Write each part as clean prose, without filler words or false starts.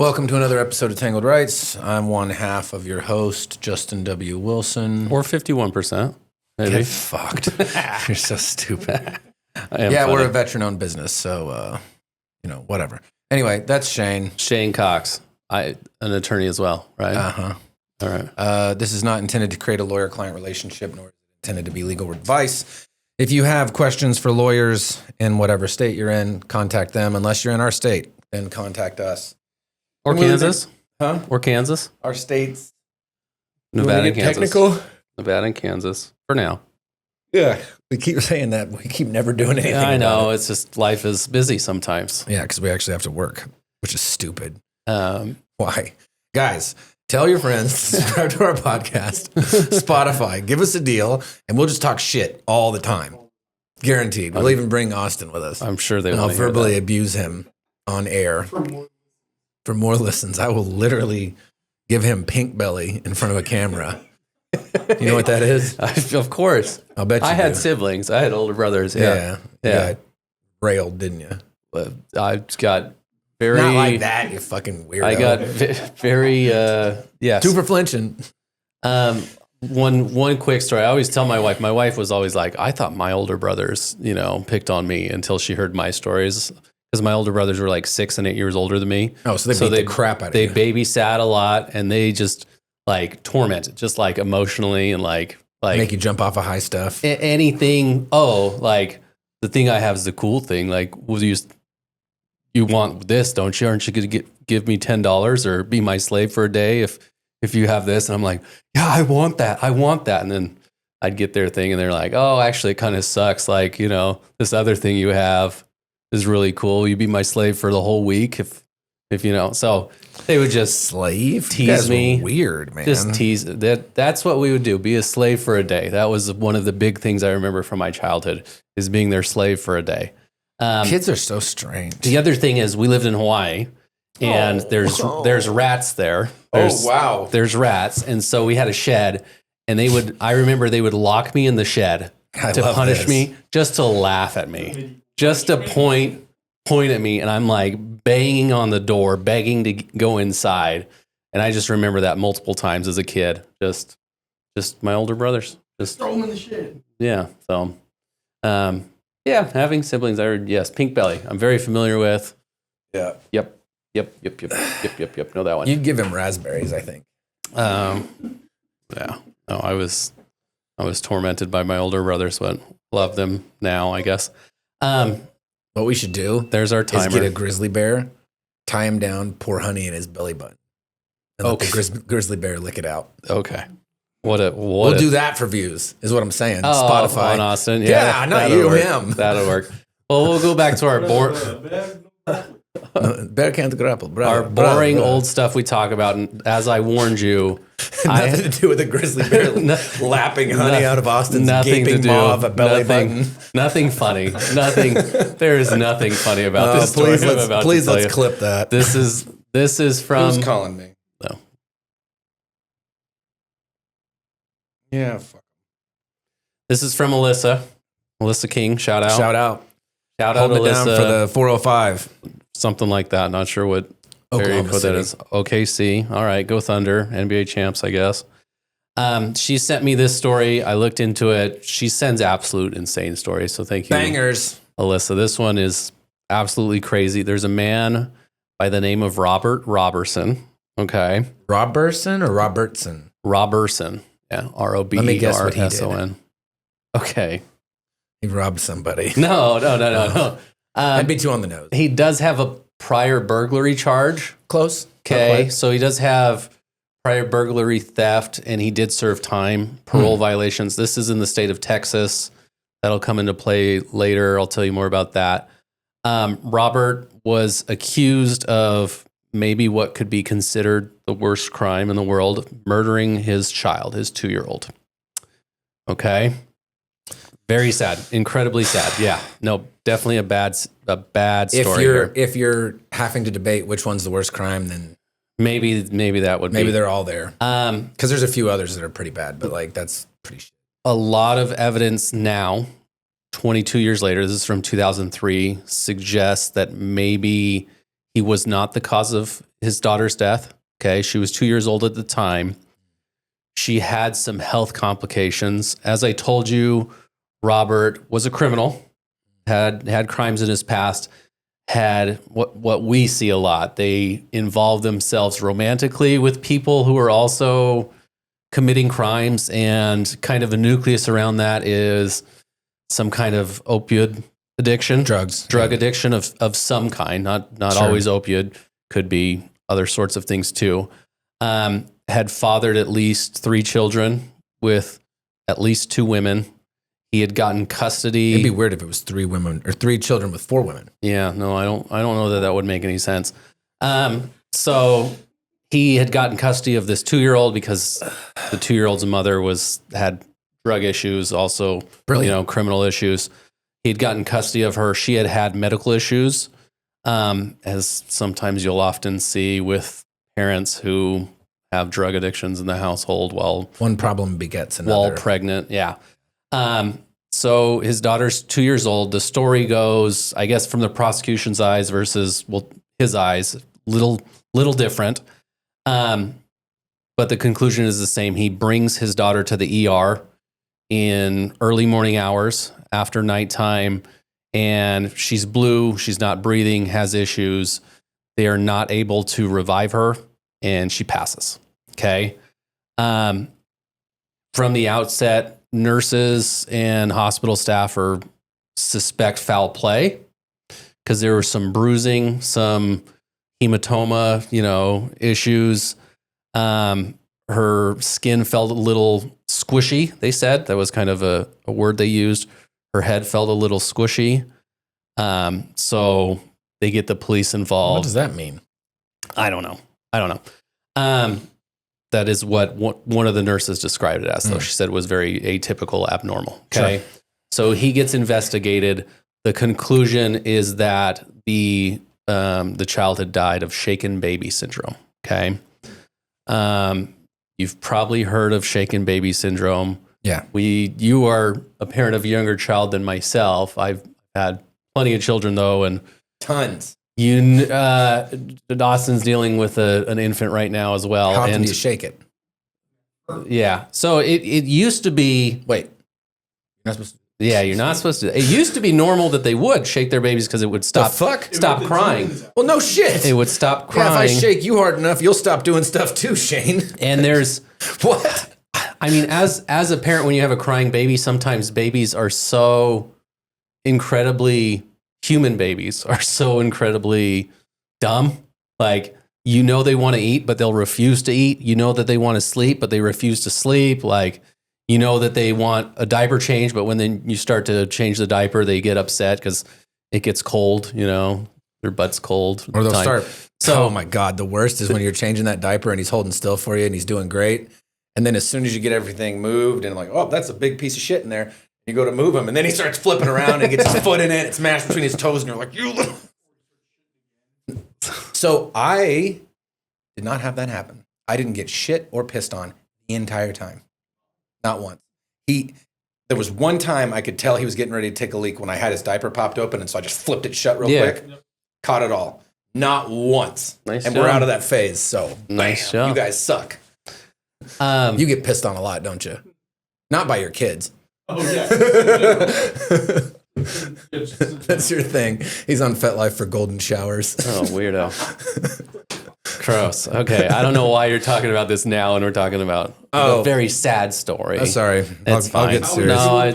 Welcome to another episode of Tangled Rights. I'm one half of your host, Justin W. Wilson. Or 51%. Maybe. Get fucked. You're so stupid. Yeah, we're a veteran-owned business, so, whatever. Anyway, that's Shane. Shane Cox. An attorney as well, right? Uh-huh. All right. This is not intended to create a lawyer-client relationship, nor is it intended to be legal advice. If you have questions for lawyers in whatever state you're in, contact them. Unless you're in our state, then contact us. Or Kansas. Huh? Or Kansas. Our states. Nevada and Kansas. Technical? Nevada and Kansas. For now. Yeah. We keep saying that. We keep never doing anything. I know. It's just life is busy sometimes. Yeah, because we actually have to work, which is stupid. Why? Guys, tell your friends, subscribe to our podcast, Spotify, give us a deal, and we'll just talk shit all the time. Guaranteed. We'll even bring Austin with us. I'm sure they and will. I'll verbally abuse him on air. For more listens, I will literally give him pink belly in front of a camera. You know what that is? Of course. I'll bet you I had do. siblings. I had older brothers. Yeah. You got railed, didn't you? But I got very... Not like that, you fucking weirdo. I got very... yes. Two for flinching. One quick story. I always tell my wife was always like, I thought my older brothers, picked on me until she heard my stories. Because my older brothers were like 6 and 8 years older than me. Oh, so they beat the crap out of you. They babysat a lot, and they just like tormented, just like emotionally and like make you jump off of high stuff. Anything. Like the thing I have is the cool thing. Like, you want this, don't you? Aren't you going to give me $10 or be my slave for a day if you have this? And I'm like, yeah, I want that. And then I'd get their thing, and they're like, oh, actually, it kind of sucks. Like, this other thing you have is really cool. You'd be my slave for the whole week if so they would just slave tease me. Weird, man. Just tease that's what we would do. Be a slave for a day. That was one of the big things I remember from my childhood, is being their slave for a day. Kids are so strange. The other thing is, we lived in Hawaii, and there's rats there. Wow. There's rats. And so we had a shed, and I remember they would lock me in the shed to punish me, just to laugh at me. Just to point at me, and I'm like banging on the door, begging to go inside. And I just remember that multiple times as a kid. Just my older brothers. Just throw them in the shed. Yeah. So, having siblings. Yes, pink belly. I'm very familiar with. Yeah. Yep. Know that one. You'd give him raspberries, I think. Yeah. No, I was tormented by my older brothers, but love them now, I guess. What we should do, there's our timer. Is get a grizzly bear, tie him down, pour honey in his belly button, and let the grizzly bear lick it out. Okay. We'll do that for views, is what I'm saying. Oh, Spotify. On Austin. Yeah, not you, him. That'll work. Well, we'll go back to our bear can't grapple. Boring old stuff we talk about. And as I warned you, nothing to do with a grizzly bear lapping honey out of Austin's gaping maw of a belly button. Nothing funny. Nothing. There is nothing funny about this story. Please let's clip that. This is from. Who's calling me? No. Yeah. Fuck. This is from Alyssa. Alyssa King. Shout out. Shout out Hold it down for the 405. Something like that. Not sure what area code that is. OKC. All right. Go Thunder. NBA champs, I guess. She sent me this story. I looked into it. She sends absolute insane stories. So thank you. Bangers. Alyssa. This one is absolutely crazy. There's a man by the name of Robert Robertson. Okay. Robertson or Robertson? Robertson. Yeah. ROBERSON. Let me guess what he did. Okay. He robbed somebody. No. I'd be too on the nose. He does have a prior burglary charge. Close. Okay. So he does have prior burglary, theft, and he did serve time, parole violations. This is in the state of Texas. That'll come into play later. I'll tell you more about that. Robert was accused of maybe what could be considered the worst crime in the world, murdering his child, his 2-year-old. Okay. Very sad. Incredibly sad. Yeah. No, definitely a bad story here. If you're having to debate which one's the worst crime, then maybe that would be. Maybe they're all there. Because there's a few others that are pretty bad, but like that's pretty shit. A lot of evidence now, 22 years later, this is from 2003, suggests that maybe He was not the cause of his daughter's death. Okay. She was 2 years old at the time. She had some health complications. As I told you, Robert was a criminal, had crimes in his past, had what we see a lot. They involve themselves romantically with people who are also committing crimes, and kind of a nucleus around that is some kind of opioid addiction, drug addiction of some kind, not Sure. always opioid, could be other sorts of things too. Had fathered at least 3 children with at least 2 women. He had gotten custody. It'd be weird if it was 3 women or 3 children with 4 women. Yeah, no, I don't know that would make any sense. So he had gotten custody of this 2-year-old because the 2-year-old's mother had drug issues, also, criminal issues. He'd gotten custody of her. She had medical issues, as sometimes you'll often see with parents who have drug addictions in the household while one problem begets another. While pregnant, yeah. So his daughter's 2 years old. The story goes, I guess, from the prosecution's eyes versus his eyes, little different. But the conclusion is the same. He brings his daughter to the ER in early morning hours after nighttime, and she's blue. She's not breathing, has issues. They are not able to revive her, and she passes. Okay. From the outset, nurses and hospital staff suspect foul play because there was some bruising, some hematoma, issues. Her skin felt a little squishy, they said. That was kind of a word they used. Her head felt a little squishy. So they get the police involved. What does that mean? I don't know. That is what one of the nurses described it as, though. She said it was very atypical, abnormal. Okay. Sure. So he gets investigated. The conclusion is that the child had died of shaken baby syndrome. Okay. You've probably heard of shaken baby syndrome. Yeah. You are a parent of a younger child than myself. I've had plenty of children though, and tons. Dawson's dealing with an infant right now as well. How often do you shake it? Yeah. So it used to be. Wait. You're not supposed to. Yeah, you're not supposed to. It used to be normal that they would shake their babies because it would stop crying. Well, no shit. It would stop crying. Yeah, if I shake you hard enough, you'll stop doing stuff too, Shane. And there's what? I mean, as a parent, when you have a crying baby, sometimes babies are so incredibly. Human babies are so incredibly dumb. Like, they want to eat, but they'll refuse to eat. You know that they want to sleep, but they refuse to sleep. Like, that they want a diaper change, but when then you start to change the diaper, they get upset because it gets cold, their butt's cold. Or they'll start. So, oh my God, the worst is when you're changing that diaper and he's holding still for you and he's doing great. And then as soon as you get everything moved and like, oh, that's a big piece of shit in there. You go to move him, and then he starts flipping around and gets his foot in it. It's mashed between his toes, and you're like, you little. So I did not have that happen. I didn't get shit or pissed on the entire time. Not once. There was one time I could tell he was getting ready to take a leak when I had his diaper popped open, and so I just flipped it shut real quick. Caught it all. Not once. Nice and job. We're out of that phase, so nice bam, job. You guys suck. You get pissed on a lot, don't you? Not by your kids. Oh, yeah. That's your thing. He's on FetLife for golden showers. Oh, weirdo. Gross. Okay. I don't know why you're talking about this now and we're talking about a very sad story. Oh, sorry. I'll get serious. No, I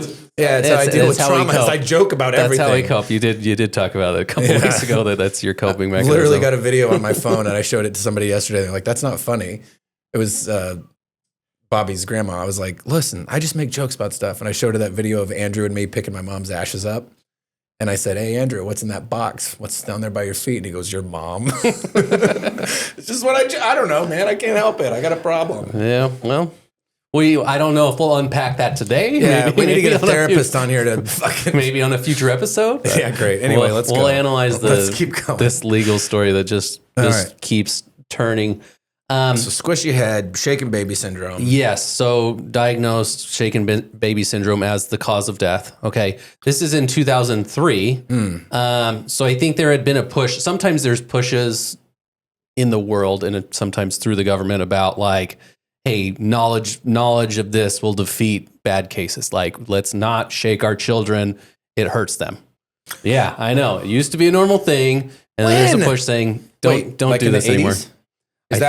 deal with trauma. I joke about everything. That's how we cope. You did talk about it a couple weeks ago that's your coping mechanism. Literally got a video on my phone and I showed it to somebody yesterday. They're like, that's not funny. It was Bobby's grandma. I was like, listen, I just make jokes about stuff. And I showed her that video of Andrew and me picking my mom's ashes up. And I said, hey, Andrew, what's in that box? What's down there by your feet? And he goes, your mom. It's just what I don't know, man. I can't help it. I got a problem. Yeah, well, I don't know if we'll unpack that today. Yeah, we need to get a therapist on here to fucking... Maybe on a future episode. Yeah, great. Anyway, let's go. We'll analyze let's keep going. This legal story that just keeps turning. So squishy head, shaken baby syndrome. Yes. So diagnosed shaken baby syndrome as the cause of death. Okay. This is in 2003. So I think there had been a push. Sometimes there's pushes in the world and sometimes through the government about like, hey, knowledge of this will defeat bad cases. Like, let's not shake our children. It hurts them. Yeah, I know. It used to be a normal thing. And then there's a push saying, don't like do in the this anymore. 80s? Is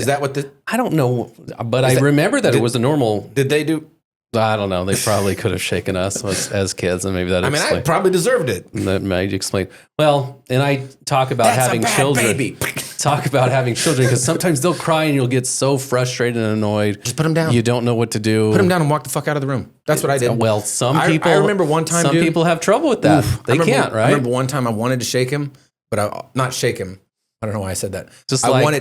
that what I don't know, but I remember that it was a normal. Did they do? I don't know. They probably could have shaken us as kids, and maybe that. I mean, I probably deserved it. That might explain. Well, and I talk about having children. Baby. Talk about having children because sometimes they'll cry and you'll get so frustrated and annoyed. Just put them down. You don't know what to do. Put them down and walk the fuck out of the room. That's what I did. Well, some people. I remember one time. Some people have trouble with that. They can't, right? I remember one time I wanted to shake him, but not shake him. I don't know why I said that.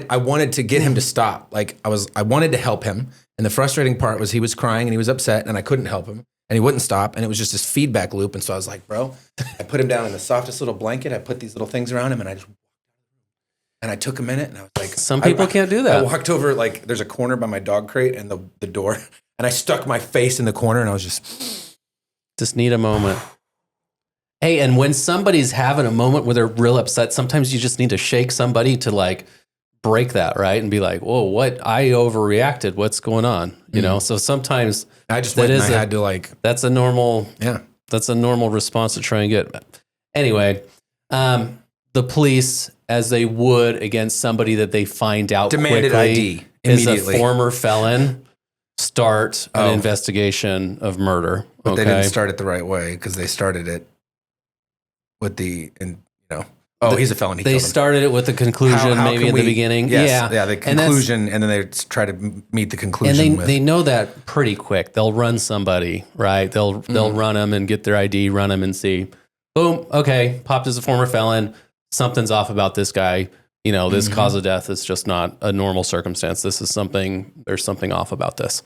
I wanted to get him to stop. Like I wanted to help him. And the frustrating part was he was crying and he was upset and I couldn't help him and he wouldn't stop. And it was just this feedback loop. And so I was like, bro, I put him down in the softest little blanket. I put these little things around him and I took a minute and I was like, some people can't do that. I walked over, like there's a corner by my dog crate and the door and I stuck my face in the corner and I was just need a moment. Hey, and when somebody's having a moment where they're real upset, sometimes you just need to shake somebody to like break that, right? And be like, whoa, what? I overreacted. What's going on? You know? So sometimes I just went and I had to like, that's a normal response to try and get. Anyway, the police, as they would against somebody that they find out demanded quickly ID is immediately. A former felon, start an investigation of murder. But they didn't start it the right way because they started it with he's a felon. They started it with the conclusion maybe in the beginning. Yes, yeah, the conclusion, and then they try to meet the conclusion. And they know that pretty quick. They'll run somebody, right? They'll run them and get their ID, run them and see, boom, okay, popped as a former felon. Something's off about this guy. You know, this cause of death is just not a normal circumstance. There's something off about this.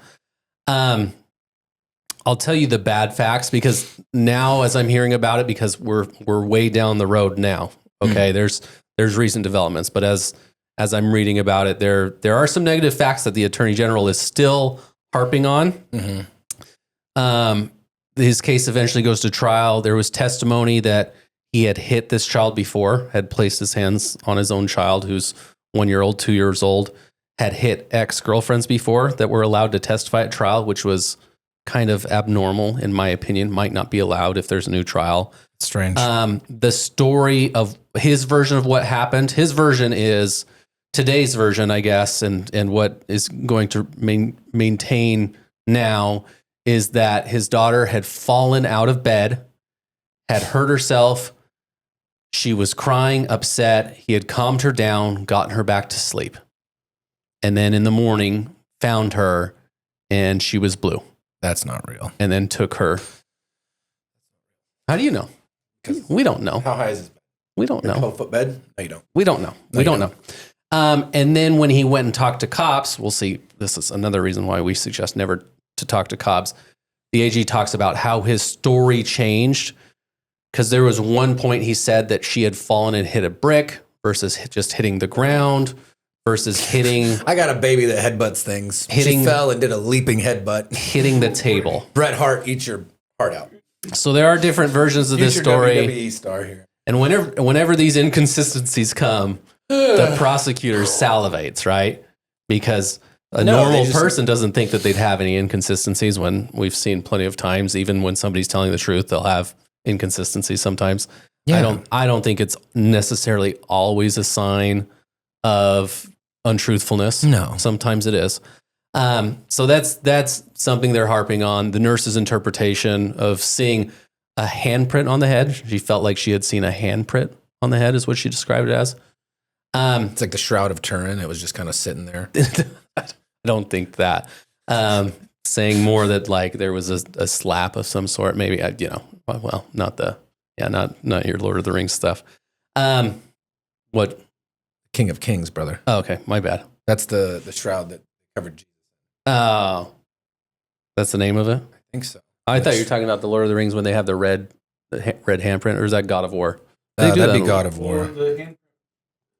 I'll tell you the bad facts because now as I'm hearing about it, because we're way down the road now. Okay. There's recent developments, but as I'm reading about it, there are some negative facts that the Attorney General is still harping on. His case eventually goes to trial. There was testimony that he had hit this child before, had placed his hands on his own child who's 1 year old, 2 years old, had hit ex-girlfriends before that were allowed to testify at trial, which was kind of abnormal, in my opinion, might not be allowed if there's a new trial. Strange. The story of his version of what happened, his version is today's version, I guess, and what is going to maintain now is that his daughter had fallen out of bed, had hurt herself. She was crying, upset. He had calmed her down, gotten her back to sleep. And then in the morning, found her, and she was blue. That's not real. And then took her. How do you know? We don't know. How high is his bed? We don't know. 12-foot bed? No, you don't. We don't know. We don't know. And then when he went and talked to cops, we'll see. This is another reason why we suggest never to talk to cops. The AG talks about how his story changed because there was one point he said that she had fallen and hit a brick versus just hitting the ground. Versus hitting... I got a baby that headbutts things. She fell and did a leaping headbutt. Hitting the table. Bret Hart, eat your heart out. So there are different versions of this story. WWE star here. And whenever these inconsistencies come, the prosecutor salivates, right? Because a normal person doesn't think that they'd have any inconsistencies when we've seen plenty of times, even when somebody's telling the truth, they'll have inconsistencies sometimes. Yeah. I don't think it's necessarily always a sign of untruthfulness. No. Sometimes it is. So that's something they're harping on. The nurse's interpretation of seeing a handprint on the head. She felt like she had seen a handprint on the head is what she described it as. It's like the Shroud of Turin. It was just kind of sitting there. I don't think that. Saying more that like there was a slap of some sort, maybe, not your Lord of the Rings stuff. What? King of Kings, brother. Oh, okay. My bad. That's the shroud that covered Jesus. Oh, that's the name of it? I think so. I thought you were talking about the Lord of the Rings when they have the red handprint, or is that God of War? That'd be God of War.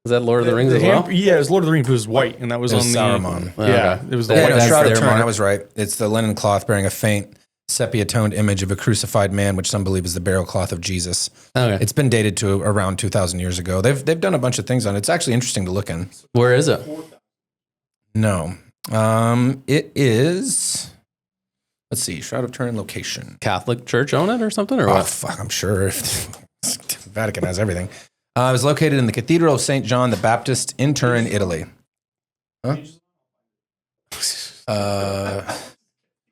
Is that Lord of the Rings as well? Yeah, it was Lord of the Rings. It was white, and that was It was on Saruman. the. Yeah, Okay. it was the Yeah, white. no, that's Shroud of their Turin, mark. I was right. It's the linen cloth bearing a faint sepia-toned image of a crucified man, which some believe is the burial cloth of Jesus. Okay. It's been dated to around 2,000 years ago. They've done a bunch of things on it. It's actually interesting to look in. Where is it? No. It is, let's see, Shroud of Turin location. Catholic Church own it or something, or Oh, what? fuck, I'm sure. Vatican has everything. It was located in the Cathedral of St. John the Baptist in Turin, Italy. Huh?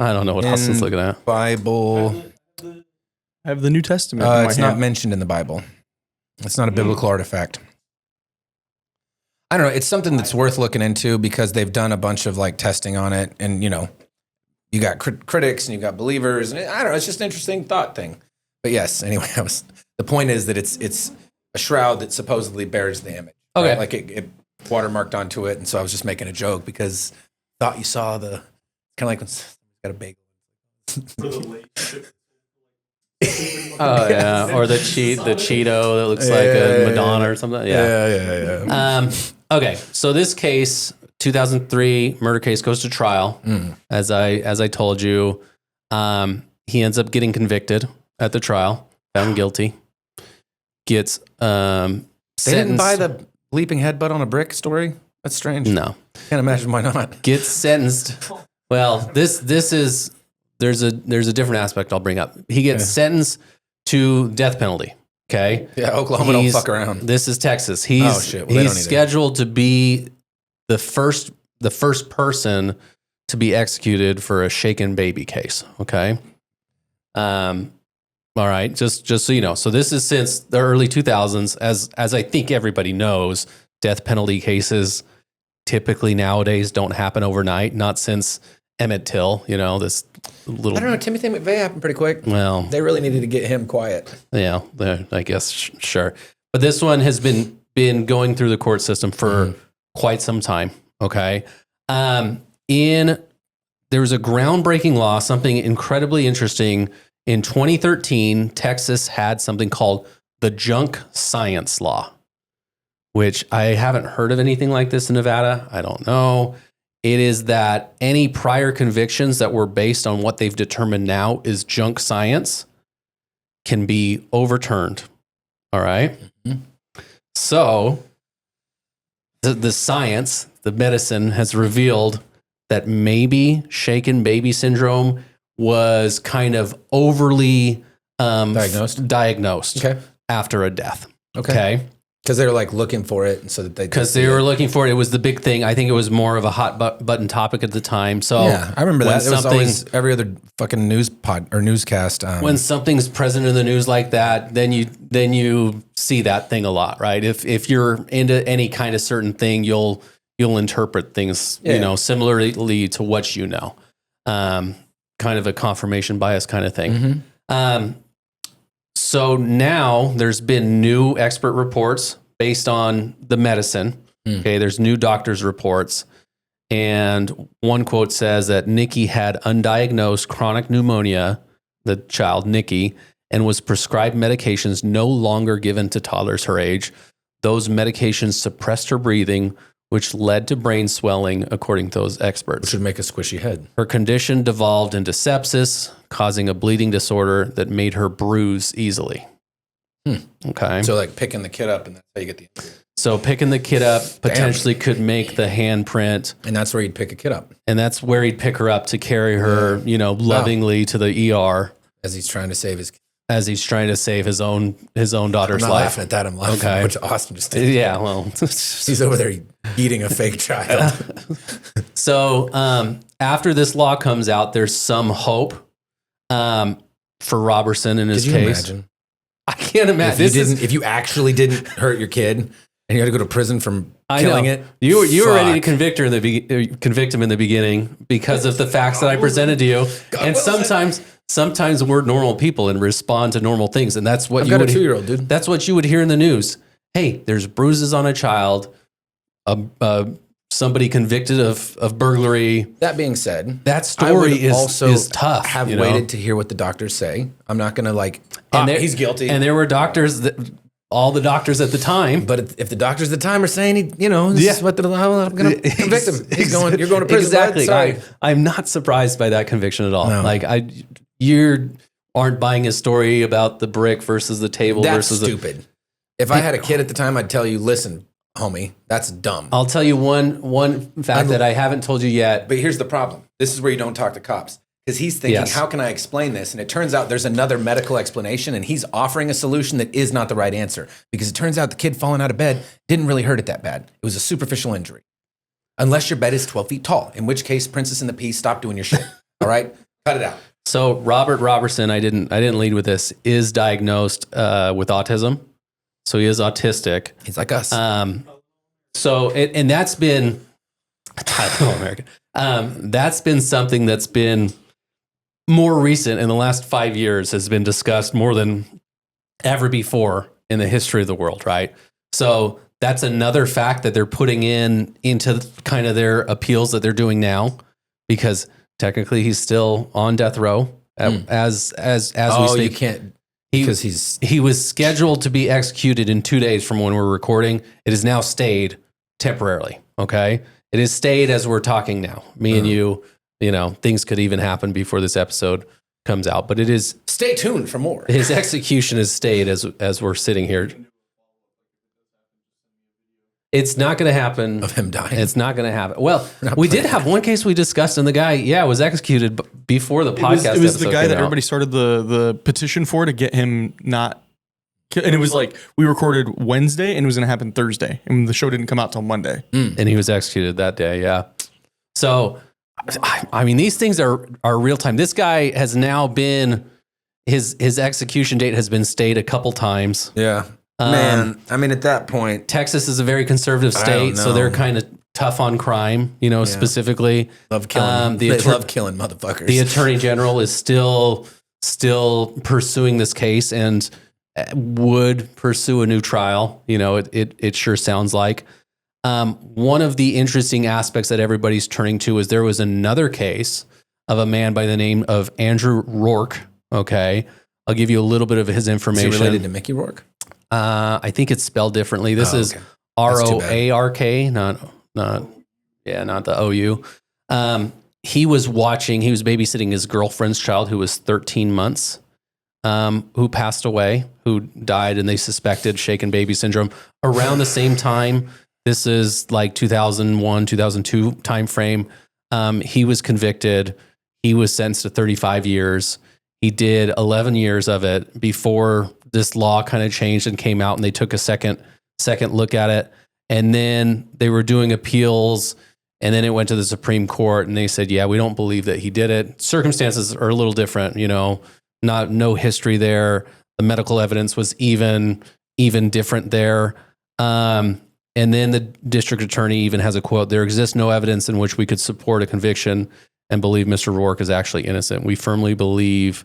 I don't know what Austin's in looking at. Bible. I have the New Testament in my It's not hand. mentioned in the Bible. It's not a biblical artifact. I don't know. It's something that's worth looking into because they've done a bunch of like testing on it, and you got critics and you got believers, and I don't know. It's just an interesting thought thing. But yes, anyway, the point is that it's a shroud that supposedly bears the image. Okay. right? Like it watermarked onto it, and so I was just making a joke because I thought you saw the kind of like when someone's got a bagel. Oh yeah, or the Cheeto that looks like a Madonna or something. Yeah. Okay, so this case, 2003 murder case, goes to trial. As I told you, he ends up getting convicted at the trial, found guilty. Gets They didn't buy the leaping headbutt on a brick story. That's strange. no. Can't imagine why not. Gets sentenced. Well, this is there's a different aspect I'll bring up. He gets sentenced to death penalty. Okay. Yeah, Oklahoma don't fuck around. This is Texas. He's shit. Well, they don't he's either. scheduled to be the first person to be executed for a shaken baby case. Okay. All right. Just so you know. So this is since the early 2000s, as I think everybody knows, death penalty cases typically nowadays don't happen overnight. Not since Emmett Till. This little. I don't know. Timothy McVeigh happened pretty quick. Well, They really needed to get him quiet. yeah, I guess sure. But this one has been going through the court system for quite some time. Okay. There was a groundbreaking law, something incredibly interesting. In 2013, Texas had something called the junk science law, which I haven't heard of anything like this in Nevada. I don't know. It is that any prior convictions that were based on what they've determined now is junk science can be overturned. All right. So the science, the medicine has revealed that maybe shaken baby syndrome was kind of overly diagnosed Okay. after a death. Okay. Okay. Because they were like looking for it, so that they Because they were looking for it. It was the big thing. I think it was more of a hot button topic at the time. So Yeah, I remember when that. It was something- always every other fucking news pod or newscast. when something's present in the news like that, then you see that thing a lot, right? If you're into any kind of certain thing, you'll interpret things, similarly to what you know. Kind of a confirmation bias kind of thing. So now there's been new expert reports based on the medicine. Okay, there's new doctors' reports. And one quote says that Nikki had undiagnosed chronic pneumonia, the child, Nikki, and was prescribed medications no longer given to toddlers her age. Those medications suppressed her breathing, which led to brain swelling, according to those experts. which would make a squishy head. Her condition devolved into sepsis, causing a bleeding disorder that made her bruise easily. Okay. So like picking the kid up, and that's how you get the injury. So picking the kid up potentially could make the handprint, And that's where you'd pick a kid up and that's where he'd pick her up to carry her, lovingly to the ER as he's trying to save his. as he's trying to save his own daughter's I'm not life. laughing at that. I'm laughing Okay. at what Austin just did. Yeah, well, He's over there eating a fake child. so after this law comes out, there's some hope for Robertson in his Could you case. imagine? I can't imagine. If you actually didn't hurt your kid and you had to go to prison from killing it, You were ready to fuck. convict him in the beginning because of the facts that I presented to you. And sometimes we're normal people and respond to normal things, and that's what I've you got a would. 2-year-old, dude. That's what you would hear in the news. Hey, there's bruises on a child. Somebody convicted of burglary. That being said, That story is tough. Have you know? waited to hear what the doctors say. I'm not going to And there- he's guilty. And there were doctors all the doctors at the time. But if the doctors at the time are saying, this is what I'm going to convict him. You're going to prison. Exactly. Sorry. I'm not surprised by that conviction at all. No. You aren't buying his story about the brick versus the table That's versus stupid. If I had a kid at the time, I'd tell you, listen, homie, that's dumb. I'll tell you one fact that I haven't told you yet. But here's the problem. This is where you don't talk to cops. Because he's thinking, how can I explain this? And it turns out there's another medical explanation, and he's offering a solution that is not the right answer. Because it turns out the kid falling out of bed didn't really hurt it that bad. It was a superficial injury. Unless your bed is 12 feet tall, in which case, Princess and the Pea, stop doing your shit. All right? Cut it out. So Robert Robertson, I didn't lead with this, is diagnosed with autism. So he is autistic. He's like us. And that's been, American. That's been something that's been more recent in the last 5 years, has been discussed more than ever before in the history of the world, right? So that's another fact that they're putting into kind of their appeals that they're doing now, because technically he's still on death row as we speak. You can't, because he was scheduled to be executed in 2 days from when we're recording. It is now stayed temporarily. Okay. It is stayed as we're talking now. Me and you, things could even happen before this episode comes out, but it is. Stay tuned for more. His execution is stayed as we're sitting here. It's not going to happen. Of him dying. It's not going to happen. Well, we did have one case we discussed, and the guy, was executed before the podcast. It was the guy that everybody started the petition for to get him not. And it was like, we recorded Wednesday and it was going to happen Thursday. And the show didn't come out till Monday. And he was executed that day, yeah. So, I mean, these things are real time. This guy has now been, his execution date has been stayed a couple times. Yeah. Man, I mean, at that point. Texas is a very conservative state, so they're kind of tough on crime, specifically. Love killing. They love killing motherfuckers. The attorney general is still pursuing this case and would pursue a new trial. It sure sounds like. One of the interesting aspects that everybody's turning to is there was another case of a man by the name of Andrew Rourke. Okay. I'll give you a little bit of his information. Is he related to Mickey Rourke? I think it's spelled differently. This is Roark, not the OU. He was babysitting his girlfriend's child who was 13 months, who passed away, who died, and they suspected shaken baby syndrome around the same time. This is like 2001, 2002 timeframe. He was convicted. He was sentenced to 35 years. He did 11 years of it before this law kind of changed and came out, and they took a second look at it. And then they were doing appeals, and then it went to the Supreme Court, and they said, yeah, we don't believe that he did it. Circumstances are a little different, no history there. The medical evidence was even different there. And then the district attorney even has a quote, "There exists no evidence in which we could support a conviction and believe Mr. Rourke is actually innocent. We firmly believe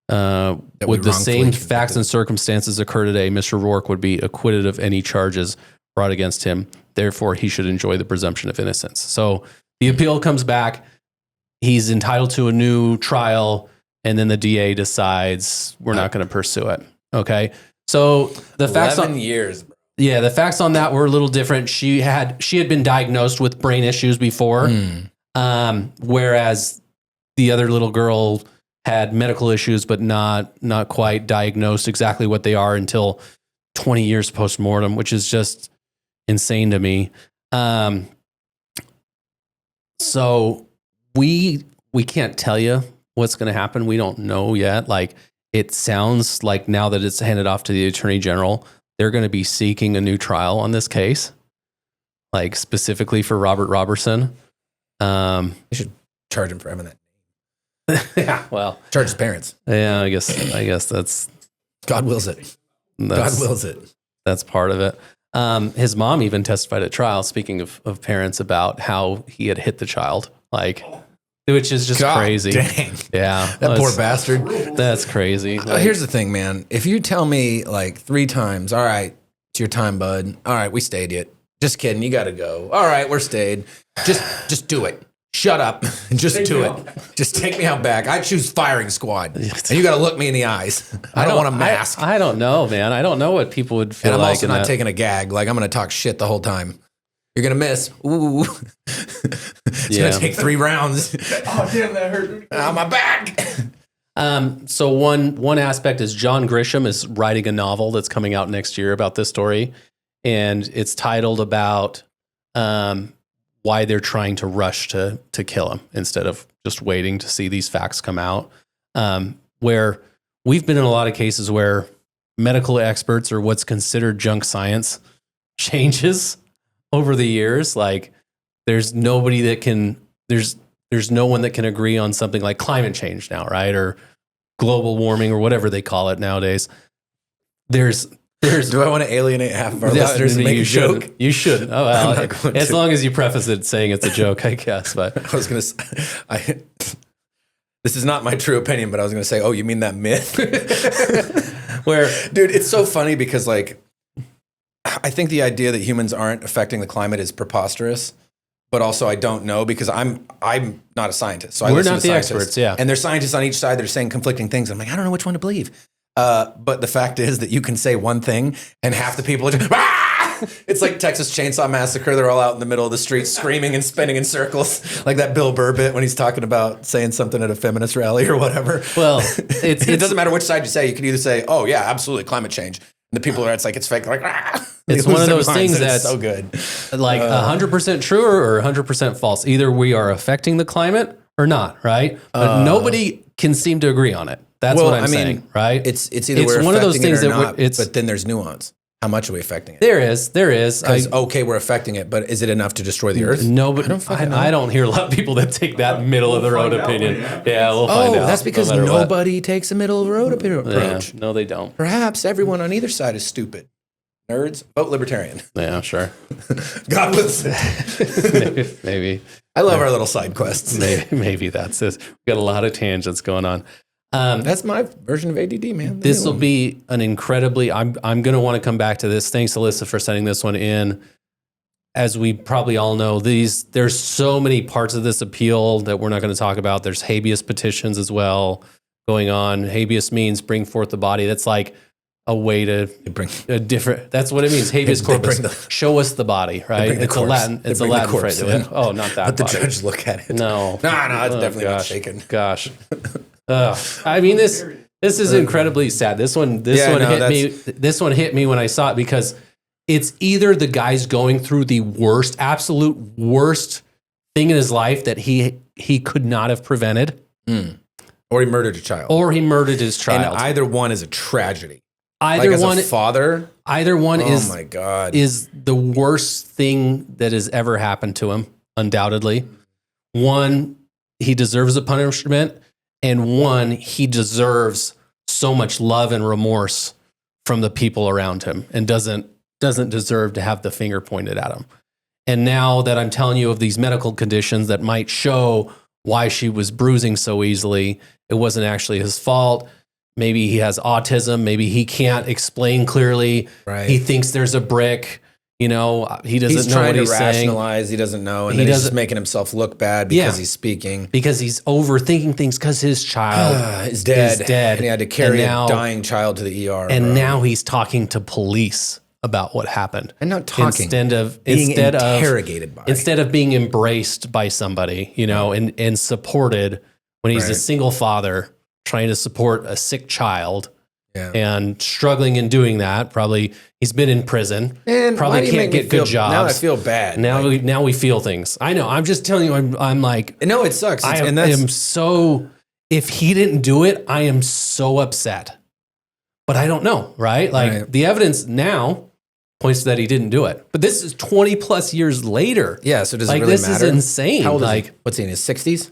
would the same facts and circumstances occur today, Mr. Rourke would be acquitted of any charges brought against him. Therefore, he should enjoy the presumption of innocence." So the appeal comes back. He's entitled to a new trial, and then the DA decides we're not going to pursue it. Okay. So the facts 11 years. Yeah, the facts on that were a little different. She had been diagnosed with brain issues before, whereas the other little girl had medical issues, but not quite diagnosed exactly what they are until 20 years postmortem, which is just insane to me. So we can't tell you what's going to happen. We don't know yet. Like, it sounds like now that it's handed off to the attorney general, they're going to be seeking a new trial on this case, like specifically for Robert Robertson. You should charge him for having that. Yeah, well, charge his parents. Yeah, I guess that's God wills it. God wills it. That's part of it. His mom even testified at trial, speaking of parents, about how he had hit the child, which is just crazy. Dang. Yeah, that poor bastard. That's crazy. Here's the thing, man. If you tell me 3 times, all right, it's your time, bud. All right, we stayed yet. Just kidding. You got to go. All right, we're stayed. Just do it. shut up and just do it. Just take me out back. I choose firing squad. And you got to look me in the eyes. I don't want a mask. I don't know, man. I don't know what people would feel and I'm like. also not taking a gag. Like, I'm going to talk shit the whole time. You're going to miss. Ooh. It's going to take 3 rounds. Oh, damn, that hurt. On my back. So one aspect is John Grisham is writing a novel that's coming out next year about this story. And it's titled about why they're trying to rush to kill him instead of just waiting to see these facts come out. Where we've been in a lot of cases where medical experts or what's considered junk science changes over the years. Like there's no one that can agree on something like climate change now, right? Or global warming or whatever they call it nowadays. There's Do I want to alienate half of our listeners and make a joke? You should. Oh, well, as long as you preface it saying it's a joke, I guess. But I was going to say, this is not my true opinion, but I was going to say, oh, you mean that myth? Where, dude, it's so funny because like, I think the idea that humans aren't affecting the climate is preposterous, but also I don't know because I'm not a scientist. So I we're listen not to the scientists, experts, yeah. and there's scientists on each side that are saying conflicting things. I'm like, I don't know which one to believe. But the fact is that you can say one thing and half the people are just, ah! It's like Texas Chainsaw Massacre. They're all out in the middle of the street screaming and spinning in circles, like that Bill Burr bit when he's talking about saying something at a feminist rally or whatever. Well, it doesn't matter which side you say. You can either say, oh yeah, absolutely climate change. And the people are, it's like, it's fake. Like, ah! It's one of those things that's so good. Like 100% true or 100% false. Either we are affecting the climate or not, right? But nobody can seem to agree on it. That's what I'm saying, right? It's either we're one of those affecting things it or that not, it's, but then there's nuance. How much are we affecting it? There is. Because, okay, we're affecting it, but is it enough to destroy the earth? No, but I don't hear a lot of people that take that middle of the road opinion. Yeah, we'll find out. That's because nobody takes a middle of the road approach. Yeah, no, they don't. Perhaps everyone on either side is stupid. Nerds, vote libertarian. Yeah, sure. God bless it. Maybe. I love our little side quests. Maybe that's it. We got a lot of tangents going on. That's my version of ADD, man. This will be an incredibly. I'm going to want to come back to this. Thanks, Alyssa, for sending this one in. As we probably all know, there's so many parts of this appeal that we're not going to talk about. There's habeas petitions as well going on. Habeas means bring forth the body. That's like a way to bring a different. That's what it means. Habeas corpus. Show us the body, right? It's a Latin. It's a Latin phrase. Oh, not that. Let the body. judge look at it. No, it's definitely not shaken. Gosh. I mean, this is incredibly sad. This one hit me. This one hit me when I saw it because it's either the guy's going through the worst, absolute worst thing in his life that he could not have prevented, or he murdered a child, or he murdered his child. And either one is a tragedy. Either like one, as a father. Either one is. Oh my God! Is the worst thing that has ever happened to him. Undoubtedly, one, he deserves a punishment. And one, he deserves so much love and remorse from the people around him and doesn't deserve to have the finger pointed at him. And now that I'm telling you of these medical conditions that might show why she was bruising so easily, it wasn't actually his fault. Maybe he has autism. Maybe he can't explain clearly. Right. He thinks there's a brick. He doesn't know what he's trying to saying. Rationalize. He doesn't know. And he's just making himself look bad because he's speaking. Because he's overthinking things because his child is dead. And he had to carry a dying child to the ER. And now he's talking to police about what happened. And not talking. Instead of interrogated by. Instead of being embraced by somebody, and supported when he's a single father trying to support a sick child. Yeah. And struggling in doing that. Probably he's been in prison. And probably can't get good jobs. Now I feel bad. Now we feel things. I know. I'm just telling you. I'm like. No, it sucks. I am so. If he didn't do it, I am so upset. But I don't know, right? Like the evidence now points to that he didn't do it. But this is 20 plus years later. Yeah. So does it really this matter? This is insane. How old is he? What's he in his 60s?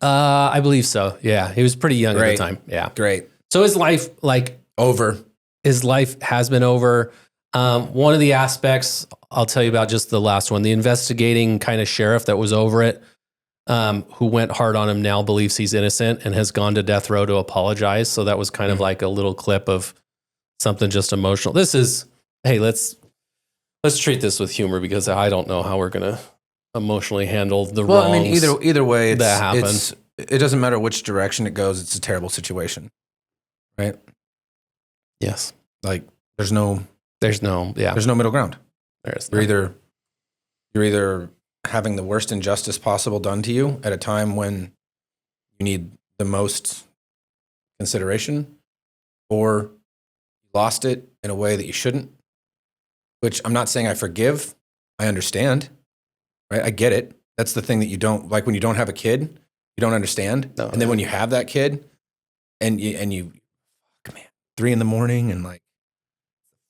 I believe so. Yeah, he was pretty young at the time. Yeah. Great. So his life, over. His life has been over. One of the aspects I'll tell you about, just the last one, the investigating kind of sheriff that was over it, who went hard on him, now believes he's innocent and has gone to death row to apologize. So that was kind of like a little clip of something just emotional. This is, hey, let's treat this with humor because I don't know how we're gonna emotionally handle the Well, wrongs. I mean, either way, that happen. it doesn't matter which direction it goes. It's a terrible situation, right? Yes. Like there's no middle ground. You're either having the worst injustice possible done to you at a time when you need the most consideration, or you lost it in a way that you shouldn't. Which I'm not saying I forgive. I understand, right? I get it. That's the thing that you don't like when you don't have a kid. You don't understand, and then when you have that kid, and you, 3 a.m. and like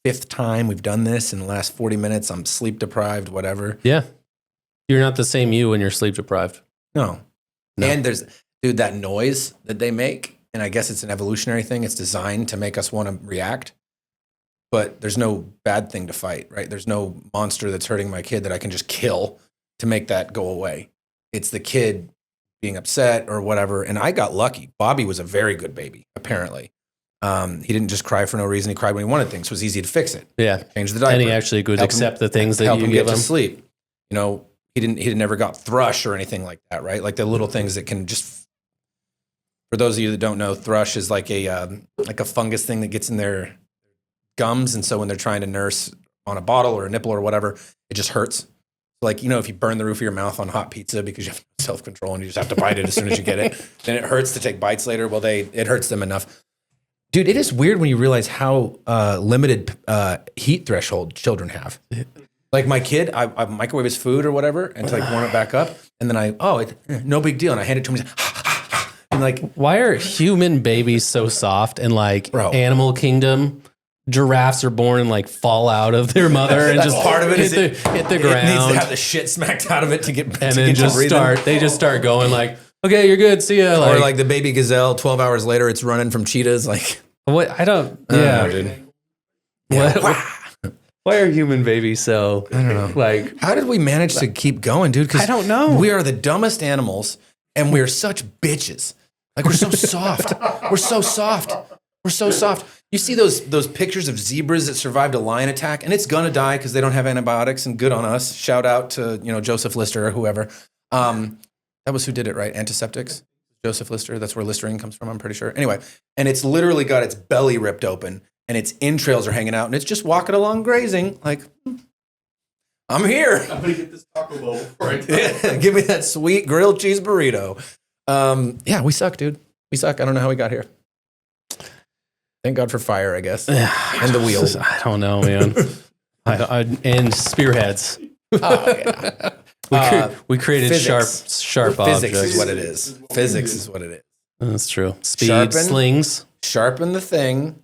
5th time we've done this in the last 40 minutes. I'm sleep deprived, whatever. Yeah. You're not the same you when you're sleep deprived. No. And there's, dude, that noise that they make, and I guess it's an evolutionary thing. It's designed to make us want to react, but there's no bad thing to fight, right? There's no monster that's hurting my kid that I can just kill to make that go away. It's the kid being upset or whatever. And I got lucky. Bobby was a very good baby, apparently. He didn't just cry for no reason. He cried when he wanted things. It was easy to fix it. Yeah. Change the diaper. And he actually could accept the things that you give him. To sleep. You know, he never got thrush or anything like that, right? Like the little things that can just, for those of you that don't know, thrush is like a fungus thing that gets in their gums. And so when they're trying to nurse on a bottle or a nipple or whatever, it just hurts. Like, you know, if you burn the roof of your mouth on hot pizza because you have self-control and you just have to bite it as soon as you get it, then it hurts to take bites later. Well, it hurts them enough. Dude, it is weird when you realize how limited heat threshold children have. Like my kid, I microwave his food or whatever and to like warm it back up. And then no big deal. And I hand it to him. And like, why are human babies so soft and like Animal Kingdom? Giraffes are born and like fall out of their mother and just part of it hit the ground. It needs to have the shit smacked out of it to get and then they just start going like, okay, you're good, see ya. Or like the baby gazelle, 12 hours later, it's running from cheetahs. Like what? I don't know, dude. Why are human babies so? I don't know. Like, how did we manage to keep going, dude? Because I don't know. We are the dumbest animals, and we're such bitches. Like we're so soft. We're so soft. We're so soft. You see those pictures of zebras that survived a lion attack, and it's gonna die because they don't have antibiotics. And good on us. Shout out to Joseph Lister or whoever. That was who did it, right? Antiseptics. Joseph Lister. That's where Listerine comes from. I'm pretty sure. Anyway, and it's literally got its belly ripped open, and its entrails are hanging out, and it's just walking along grazing. Like, I'm here. I'm gonna get this Taco Bell before I die. Give me that sweet grilled cheese burrito. Yeah, we suck, dude. We suck. I don't know how we got here. Thank God for fire, I guess. And the wheels. I don't know, man. And spearheads. Oh, yeah. We created physics. sharp objects. Physics is what it is. Physics is what it is. That's true. Speed, slings. Sharpen the thing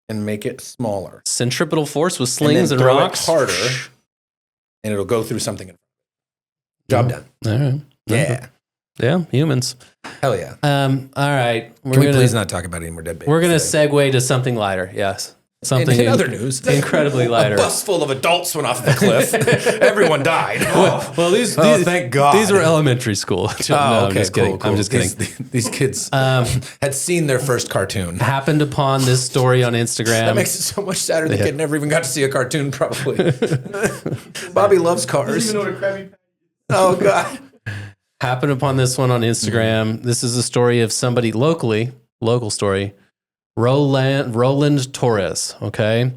and make it smaller. Centripetal force with slings and throw rocks. it harder, and it'll go through something. Job done. All right. Yeah. Yeah, humans. Hell yeah. All right. Can we please not talk about any more dead babies? We're going to segue to something lighter. Yes. Something in other news. Incredibly lighter. A bus full of adults went off the cliff. Everyone died. Well, these thank God. These were elementary school. No, I'm just kidding. Cool. I'm just kidding. These kids had seen their first cartoon. Happened upon this story on Instagram. That makes it so much sadder. The kid never even got to see a cartoon, probably. Bobby loves cars. Doesn't even know what a Krabby Patty is. Oh, God. Happened upon this one on Instagram. This is a story of somebody local story. Roland Torres. Okay.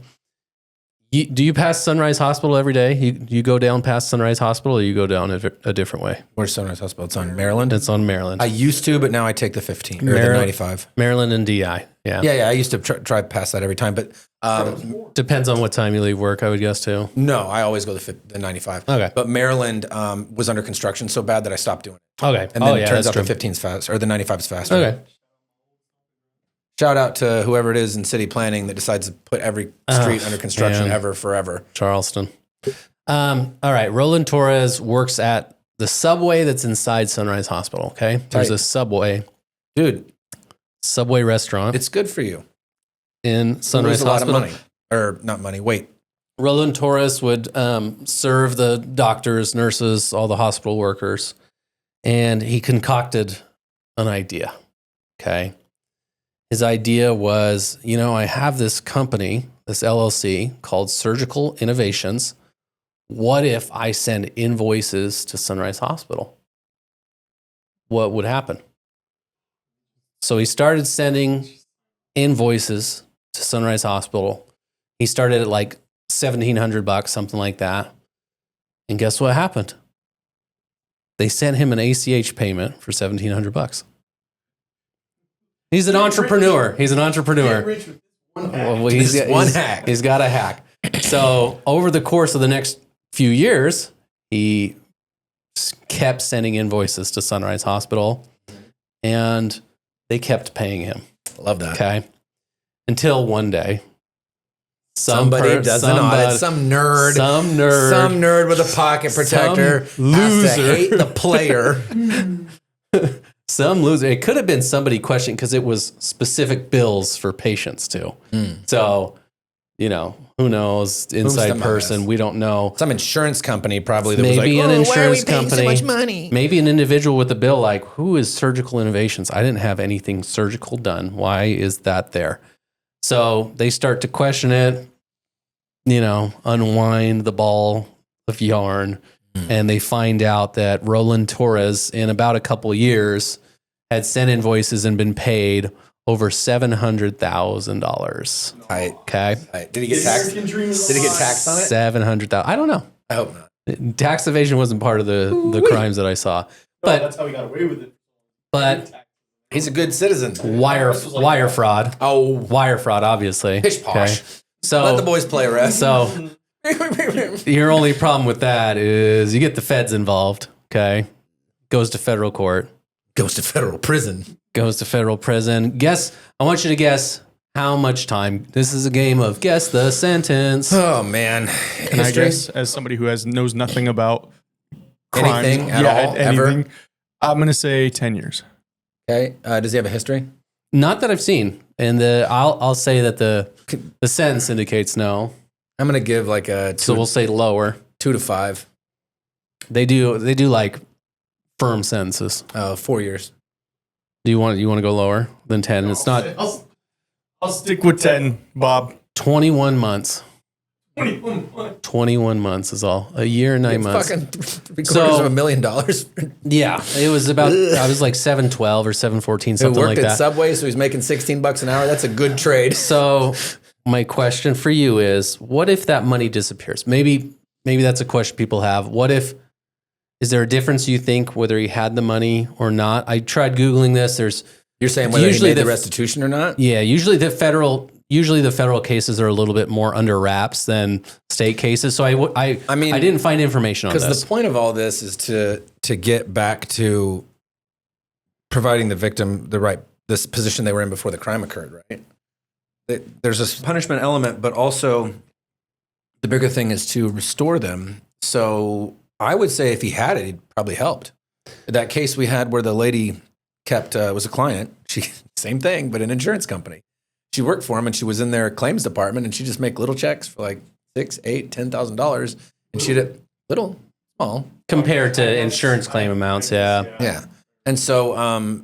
Do you pass Sunrise Hospital every day? You go down past Sunrise Hospital, or you go down a different way? Where's Sunrise Hospital? It's on Maryland? It's on Maryland. I used to, but now I take the 15 or the 95. Maryland and DI. Yeah. Yeah. I used to try past that every time, but depends on what time you leave work, I would guess too. No, I always go the 95. Okay. But Maryland was under construction so bad that I stopped doing it. Okay. And then it turns out the 15's fast, or the 95 is faster. Okay. Shout out to whoever it is in city planning that decides to put every street under construction ever, forever. Charleston. All right. Roland Torres works at the Subway that's inside Sunrise Hospital. Okay. There's a Subway. Dude. Subway restaurant. It's good for you. In Sunrise Hospital. A lot of money. Or not money. Wait. Roland Torres would serve the doctors, nurses, all the hospital workers. And he concocted an idea. Okay. His idea was, I have this company, this LLC called Surgical Innovations. what if I send invoices to Sunrise Hospital? What would happen? So he started sending invoices to Sunrise Hospital. He started at like $1,700, something like that. And guess what happened? They sent him an ACH payment for $1,700. He's an entrepreneur. He's an entrepreneur. Well, he's got a hack. So over the course of the next few years, he kept sending invoices to Sunrise Hospital, and they kept paying him. Love that. Okay. Until one day, somebody does an audit. Some nerd with a pocket protector has to hate the player. Some loser. It could have been somebody questioning because it was specific bills for patients too. So, who knows? Inside person. We don't know. Some insurance company probably that maybe was like, an insurance why are we paying company, so much money? Maybe an individual with a bill like, who is Surgical Innovations? I didn't have anything surgical done. Why is that there? So they start to question it, unwind the ball of yarn. And they find out that Roland Torres, in about a couple of years, had sent invoices and been paid over $700,000. Okay. Did he get taxed? Did he get taxed on it? $700,000. I don't know. I hope not. Tax evasion wasn't part of the crimes that I saw. But that's how he got away with it. But he's a good citizen. Wire fraud. Oh, wire fraud, obviously. Pish posh. Okay. So let the boys play rest. So your only problem with that is you get the feds involved. Okay. Goes to federal court. Goes to federal prison. Guess. I want you to guess how much time. This is a game of guess the sentence. Oh man. Can I guess, as somebody who knows nothing about crimes, anything at all, ever? I'm going to say 10 years. Okay. Does he have a history? Not that I've seen. And I'll say that the sentence indicates no. I'm going to give like a 2. So we'll say lower. 2 to 5. They do like firm sentences. 4 years. Do you want to go lower than 10? It's not. I'll stick with 10, Bob. 21 months. 21 months is all. A year and 9 months. Fucking $750,000. Yeah, it was about. I was like 712 or 714, something like that. He worked at Subway, so he's making $16 an hour. That's a good trade. So my question for you is, what if that money disappears? Maybe that's a question people have. Is there a difference, you think, whether he had the money or not? I tried Googling this. You're saying whether he made the restitution or not? Yeah, usually the federal cases are a little bit more under wraps than state cases. So I didn't find information on this. Because the point of all this is to get back to providing the victim this position they were in before the crime occurred, right? There's a punishment element, but also the bigger thing is to restore them. So I would say if he had it, he'd probably helped. That case we had where the lady was a client. Same thing, but an insurance company. She worked for him and she was in their claims department and she just make little checks for like $6,000, $8,000, $10,000. And she did small. Compared to insurance claim amounts, yeah. Yeah. And so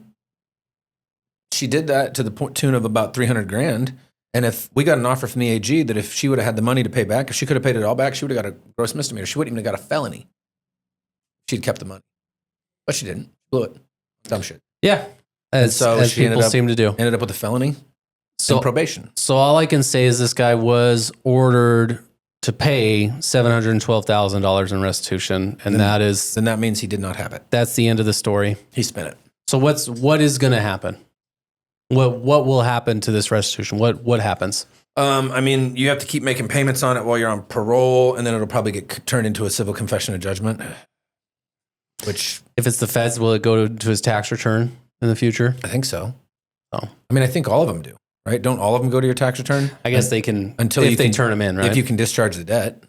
she did that to the tune of about $300,000. And if we got an offer from the AG that if she would have had the money to pay back, if she could have paid it all back, she would have got a gross misdemeanor. She wouldn't even have got a felony. She'd kept the money. But she didn't. Blew it. Dumb shit. Yeah. As she people seem to do. Ended up with a felony and probation. So all I can say is this guy was ordered to pay $712,000 in restitution. And then that means he did not have it. That's the end of the story. He spent it. So what is going to happen? What will happen to this restitution? What happens? You have to keep making payments on it while you're on parole, and then it'll probably get turned into a civil confession of judgment. Which, if it's the feds, will it go to his tax return in the future? I think so. Oh, I think all of them do, right? Don't all of them go to your tax return? I guess they can until they turn them in, right? If you can discharge the debt.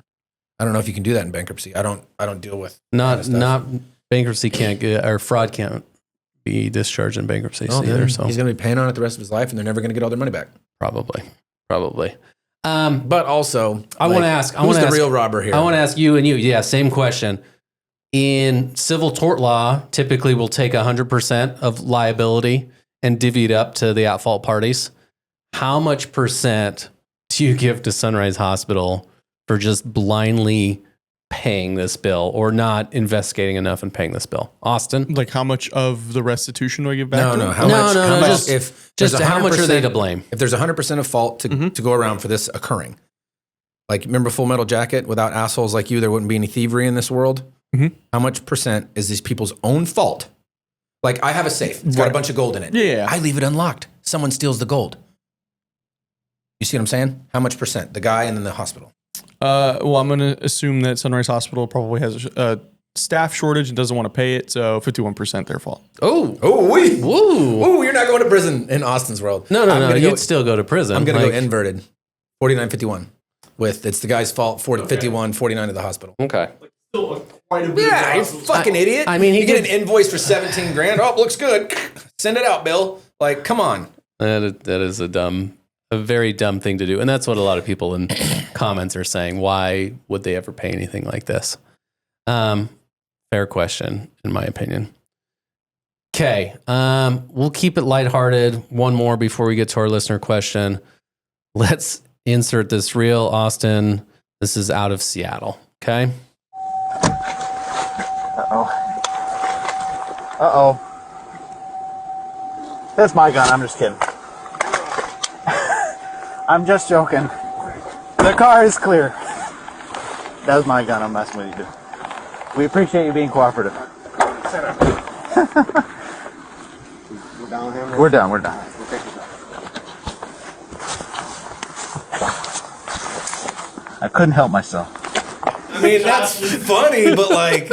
I don't know if you can do that in bankruptcy. I don't deal with not bankruptcy can't get, or fraud can't be discharged in bankruptcy either. So he's going to be paying on it the rest of his life, and they're never going to get all their money back. Probably. But also, I want to ask, who's the real robber here? I want to ask you and you. Yeah, same question. In civil tort law, typically we'll take 100% of liability and divvy it up to the at-fault parties. How much percent do you give to Sunrise Hospital for just blindly paying this bill or not investigating enough and paying this bill. Austin? Like how much of the restitution do I give back? No, to no. them? How much? just- If Just there's how much are they 100%, to blame? If there's 100% of fault to go around for this occurring, like remember Full Metal Jacket? Without assholes like you, there wouldn't be any thievery in this world. How much percent is these people's own fault? Like I have a safe. It's got a bunch of gold in it. Yeah. I leave it unlocked. Someone steals the gold. You see what I'm saying? How much percent? The guy and then the hospital. Well, I'm going to assume that Sunrise Hospital probably has a staff shortage and doesn't want to pay it, so 51% their fault. Oh, wee. woo. Ooh, you're not going to prison in Austin's world. No, I'm gonna you'd still go to prison. I'm going to go inverted. 49-51. With it's the guy's fault. 51, 49 to the hospital. Okay. Still quite a bit. Yeah, you fucking idiot. I mean, you get an invoice for 17 grand. Oh, looks good. Send it out, Bill. Like, come on. That is a very dumb thing to do. And that's what a lot of people in comments are saying. Why would they ever pay anything like this? Fair question, in my opinion. Okay. We'll keep it lighthearted. One more before we get to our listener question. Let's insert this reel, Austin. This is out of Seattle. Okay. Uh-oh. That's my gun. I'm just kidding. I'm just joking. The car is clear. That was my gun. I'm messing with you, dude. We appreciate you being cooperative. We're done. We're done. I couldn't help myself. I mean, that's funny, but like,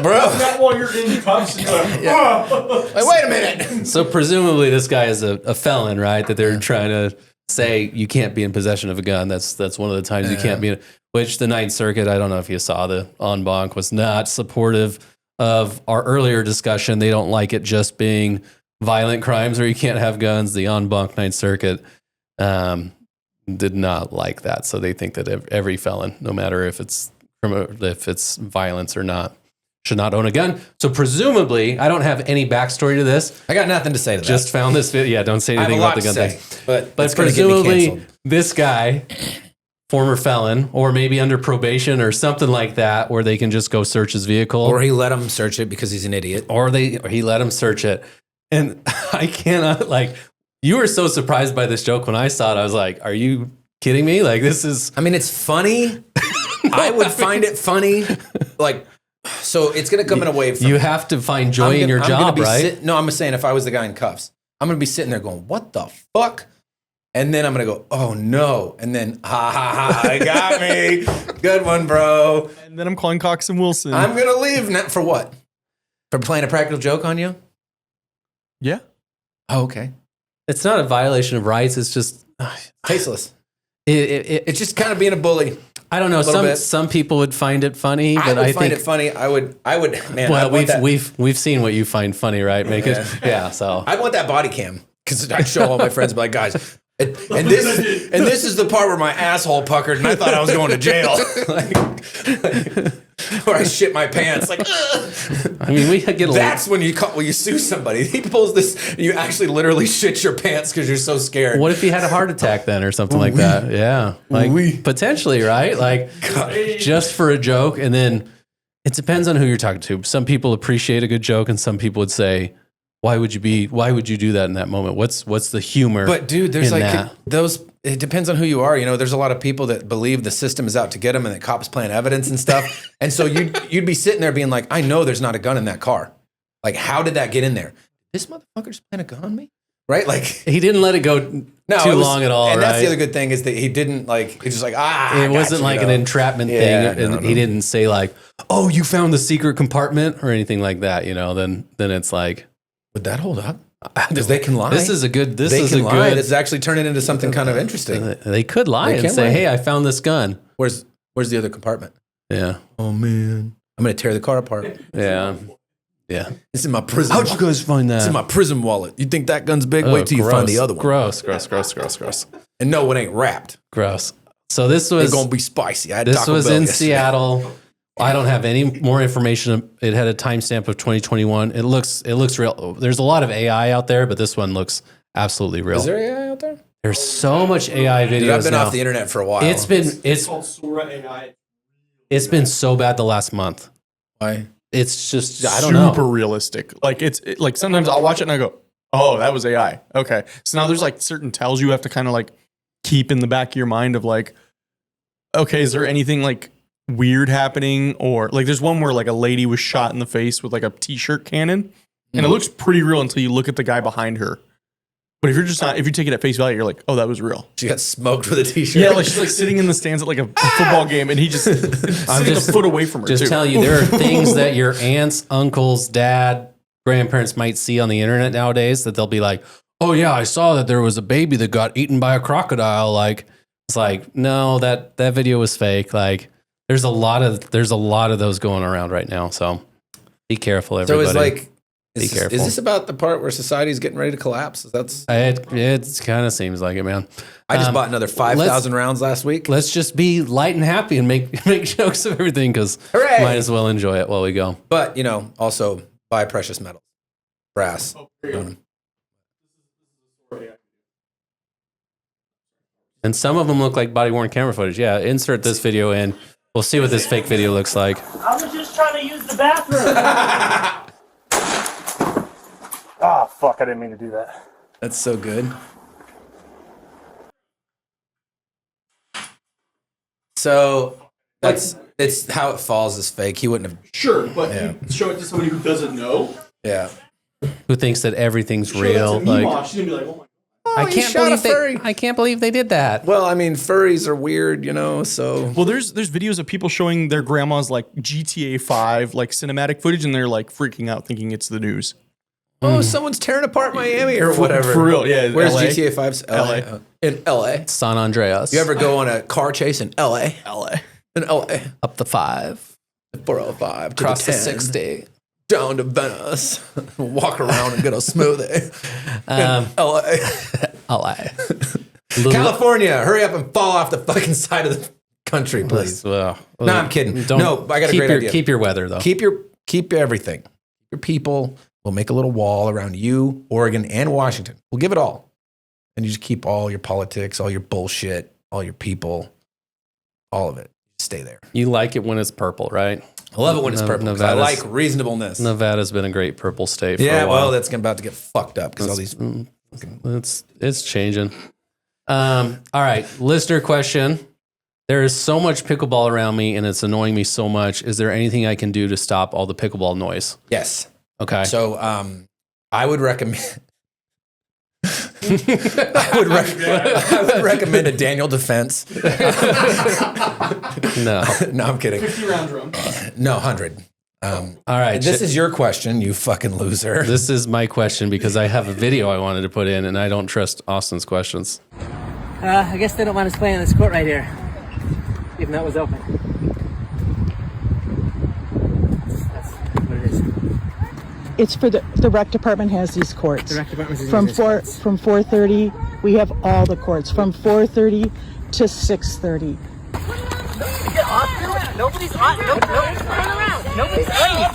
bro. Not while you're in cuffs. Like, wait a minute. So presumably this guy is a felon, right? That they're trying to say you can't be in possession of a gun. That's one of the times you can't be in, which the Ninth Circuit, I don't know if you saw, the en banc was not supportive of our earlier discussion. They don't like it just being violent crimes where you can't have guns. The en banc Ninth Circuit did not like that. So they think that every felon, no matter if it's violence or not, should not own a gun. So presumably, I don't have any backstory to this. I got nothing to say to that. Just found this video. Yeah, don't say I have anything a about lot the gun to say, thing. but But it's gonna get me presumably, canceled. this guy, former felon, or maybe under probation or something like that, where they can just go search his vehicle, Or he let him search it because he's an idiot. or he let him search it. And I cannot, like, you were so surprised by this joke when I saw it. I was like, are you kidding me? Like, this is... I mean, it's funny. I would find it funny. Like, so it's going to come in a wave. From You have to find joy in your I'm gonna job, be right? No, I'm saying if I was the guy in cuffs, I'm going to be sitting there going, what the fuck? And then I'm going to go, oh no. And then, ha ha ha, it got me. Good one, bro. And then I'm calling Cox and Wilson. I'm going to leave now. For what? For playing a practical joke on you? Yeah. Oh, okay. It's not a violation of rights. It's just... Tasteless. It, It's just kind of being a bully. I don't know. little bit. Some people would find it funny, but I would I find think it funny. I would, man. well, I'd want that, we've seen what you find funny, right? Make it, yeah. So I'd want that body cam because I'd show all my friends, and be like, guys, and this is the part where my asshole puckered, and I thought I was going to jail, where I shit my pants. Like, ugh. I mean, we get a That's when you sue somebody. He pulls this, you actually literally shit your pants because you're so scared. What if he had a heart attack then, or something like that? Yeah, like potentially, right? Like just for a joke, and then it depends on who you're talking to. Some people appreciate a good joke, and some people would say, why would you do that in that moment? What's the humor? But dude, there's in like that? those. It depends on who you are. You know, there's a lot of people that believe the system is out to get them, and that cops plant evidence and stuff. And so you'd be sitting there being like, I know there's not a gun in that car. Like, how did that get in there? This motherfucker's plant a gun on me, right? Like, He didn't let it go too long at all, And right? that's the other good thing is that he didn't like. He's just like, I It got wasn't you, like you an know? entrapment Yeah, thing, and no. he didn't say like, "Oh, you found the secret compartment" or anything like that. You know, then it's like, Would that hold up? Because they can lie. this is a good. This they is can a lie. good. It's actually turning into something kind of interesting. They could lie They and can say, lie. "Hey, I found this gun." Where's the other compartment? Yeah, Oh man, I'm gonna tear the car apart. yeah. This is my prison. How'd you guys find that? This is my prison wallet. You think that gun's big? Wait till you find the other one. Gross. And no, it ain't wrapped. Gross. So this It's was gonna be spicy. I had this Taco was Bell in yesterday. Seattle. I don't have any more information. It had a timestamp of 2021. It looks real. There's a lot of AI out there, but this one looks absolutely real. Is there AI out there? There's so much AI videos Dude, I've been now. off the internet for a while. It's called Sora AI. It's been so bad the last month. Why? It's just I don't know. Super realistic. Like like sometimes I'll watch it and I go, oh, that was AI. Okay. So now there's like certain tells you have to kind of like keep in the back of your mind of like, okay, is there anything like weird happening? Or like there's one where like a lady was shot in the face with like a t-shirt cannon and it looks pretty real until you look at the guy behind her. But if you take it at face value, you're like, oh, that was real. She got smoked with a t-shirt. Yeah, like she's like sitting in the stands at like a football game and he just sitting a foot away from her. Just telling you, there are things that your aunts, uncles, dad, grandparents might see on the internet nowadays that they'll be like, oh yeah, I saw that there was a baby that got eaten by a crocodile. Like, it's like, no, that video was fake. Like, there's a lot of those going around right now. So be careful, everybody. So it's like, be careful. Is this about the part where society's getting ready to collapse? It kind of seems like it, man. I just bought another 5,000 rounds last week. Let's just be light and happy and make jokes of everything because might as well enjoy it while we go. But, also buy precious metals, brass. And some of them look like body-worn camera footage. Yeah, insert this video in. We'll see what this fake video looks like. I was just trying to use the bathroom. Ah, fuck, I didn't mean to do that. That's so good. So it's how it falls is fake. He wouldn't have. Sure, but you show it to somebody who doesn't know. Yeah. Who thinks that everything's real? She's gonna be like, oh my. I can't believe they did that. Well, I mean, furries are weird, so. Well, there's videos of people showing their grandmas like GTA 5 like cinematic footage, and they're like freaking out, thinking it's the news. Oh, someone's tearing apart Miami or whatever. For real, yeah. Where's LA? GTA 5's? LA. In LA. San Andreas. You ever go on a car chase in LA? LA. In LA. Up the 5. 405 to Across the 10, 60. Down to Venice. Walk around and get a smoothie. In LA. LA. California, hurry up and fall off the fucking side of the country, please. No, I'm kidding. No, I got a great idea. Keep your weather, though. Keep everything. Your people. We'll make a little wall around you, Oregon, and Washington. We'll give it all. And you just keep all your politics, all your bullshit, all your people, all of it. Stay there. You like it when it's purple, right? I love it when it's purple. I like reasonableness. Nevada's been a great purple state for a while. Well, that's about to get fucked up because all these... It's changing. All right, listener question. There is so much pickleball around me, and it's annoying me so much. Is there anything I can do to stop all the pickleball noise? Yes. Okay. So I would recommend... I would recommend a Daniel defense. No, I'm kidding. 50 round drum. No, 100. All right. This is your question, you fucking loser. This is my question because I have a video I wanted to put in, and I don't trust Austin's questions. I guess they don't want us playing on this court right here, even though it was open. That's what it is. It's for the rec department has these courts. The rec department has from these courts. From 4:30, we have all the courts from 4:30 to 6:30. Get off! Nobody's on. Nobody's around. Nobody's on you.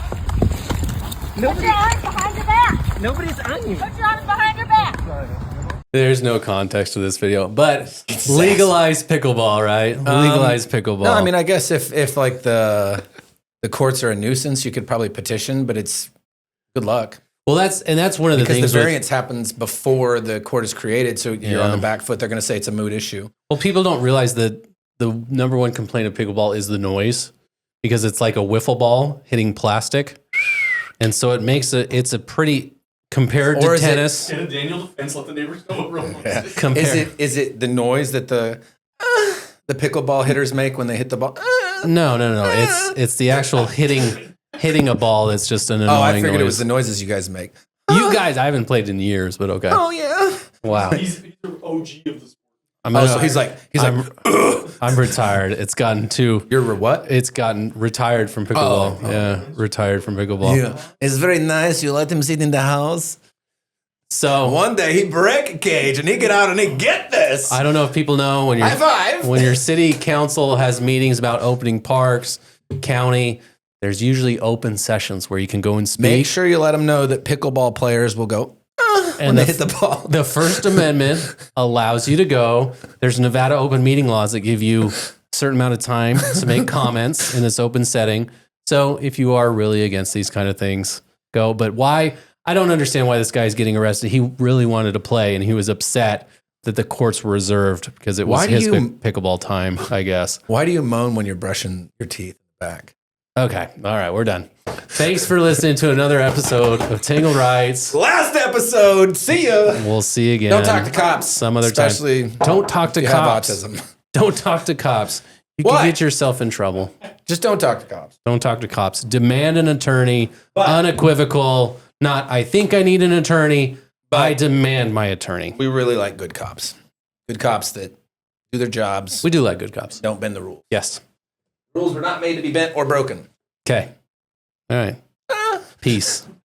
Put your arms behind your back. Nobody's on you. Put your arms behind your back. There's no context to this video, but legalize pickleball, right? Legalize pickleball. No, I mean, I guess if like the courts are a nuisance, you could probably petition, but it's good luck. Well, that's one of the things. Because the variance happens before the court is created, so you're on the back foot. They're going to say it's a moot issue. Well, people don't realize that the number one complaint of pickleball is the noise, because it's like a wiffle ball hitting plastic, and so it makes it's a pretty compared to tennis. Get a Daniel defense. Let the neighbors know. Is it the noise that the pickleball hitters make when they hit the ball? No. It's the actual hitting a ball that's just an annoying I figured noise. it was the noises you guys make. You guys, I haven't played in years, but okay. Oh yeah. Wow. He's the OG of the sport. So he's like, I'm retired. It's gotten too. You're what? It's gotten retired from pickleball. Retired from pickleball. Yeah. It's very nice. You let him sit in the house. So one day he break a cage and he get out and he get this. I don't know if people know when your city council has meetings about opening parks, county. There's usually open sessions where you can go and speak. Make sure you let them know that pickleball players will go when they hit the ball. The First Amendment allows you to go. There's Nevada open meeting laws that give you certain amount of time to make comments in this open setting. So if you are really against these kind of things, go. But why? I don't understand why this guy's getting arrested. He really wanted to play, and he was upset that the courts were reserved because it was his pickleball time, I guess. Why do you moan when you're brushing your teeth in the back? Okay. All right. We're done. Thanks for listening to another episode of Tangled Rights. Last episode. See ya. We'll see you again. Don't talk to cops. Some other Especially time. Don't talk to if you cops. have autism. Don't talk to cops. You What? can get yourself in trouble. Just don't talk to cops. Don't talk to cops. Demand an attorney. Unequivocal. Not, I think I need an attorney. I demand my attorney. We really like good cops. Good cops that do their jobs. We do like good cops. Don't bend the rules. Yes. Rules were not made to be bent or broken. Okay. All right. Peace.